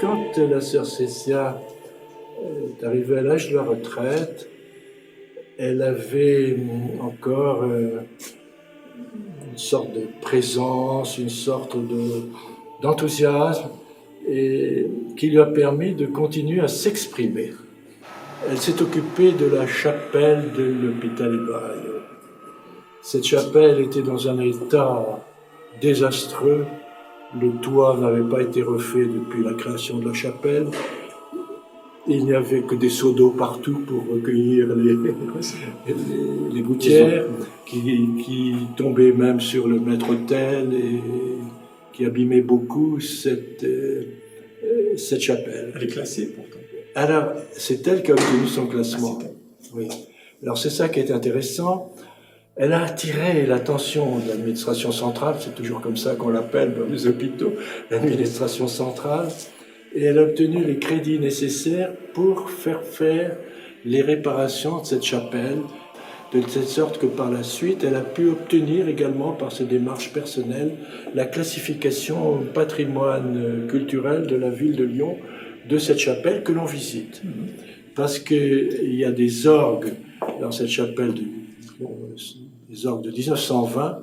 quand la sœur Cécia est arrivée à l'âge de la retraite, elle avait encore une sorte de présence, une sorte d'enthousiasme et qui lui a permis de continuer à s'exprimer. Elle s'est occupée de la chapelle de l'hôpital Ébraille. Cette chapelle était dans un état désastreux. Le toit n'avait pas été refait depuis la création de la chapelle. Il n'y avait que des seaux d'eau partout pour recueillir les gouttières qui tombaient même sur le maître-autel et qui abîmaient beaucoup cette chapelle. Elle est classée pourtant. Alors, c'est elle qui a obtenu son classement. Oui. Alors, c'est ça qui est intéressant. Elle a attiré l'attention de l'administration centrale, c'est toujours comme ça qu'on l'appelle dans les hôpitaux, l'administration centrale, et elle a obtenu les crédits nécessaires pour faire les réparations de cette chapelle, de telle sorte que par la suite, elle a pu obtenir également, par ses démarches personnelles, la classification patrimoine culturel de la ville de Lyon de cette chapelle que l'on visite. Parce qu'il y a des orgues dans cette chapelle, des orgues de 1920,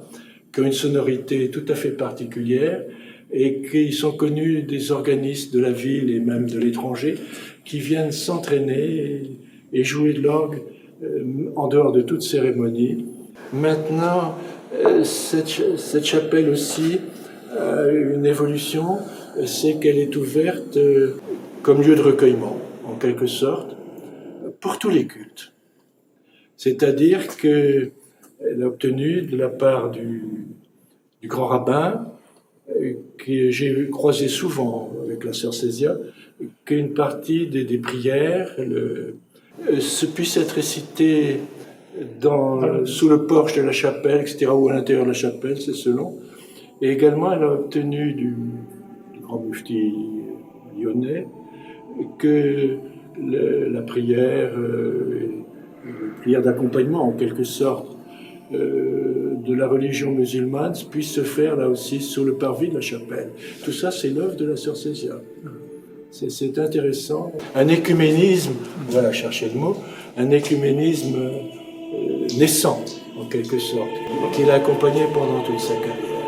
qui ont une sonorité tout à fait particulière et qui sont connus des organistes de la ville et même de l'étranger qui viennent s'entraîner et jouer de l'orgue en dehors de toute cérémonie. Maintenant, cette chapelle aussi a une évolution, c'est qu'elle est ouverte comme lieu de recueillement, en quelque sorte, pour tous les cultes. C'est-à-dire qu'elle a obtenu de la part du grand rabbin, que j'ai croisé souvent avec la sœur Cécia, qu'une partie des prières puisse être récitée sous le porche de la chapelle, etc., ou à l'intérieur de la chapelle, c'est selon. Et également, elle a obtenu du grand mufti lyonnais que la prière, prière d'accompagnement en quelque sorte, de la religion musulmane puisse se faire là aussi sous le parvis de la chapelle. Tout ça, c'est l'œuvre de la sœur Cécia. C'est intéressant. Un écuménisme, voilà, chercher le mot, un écuménisme naissant, en quelque sorte, qui l'a accompagné pendant toute sa carrière.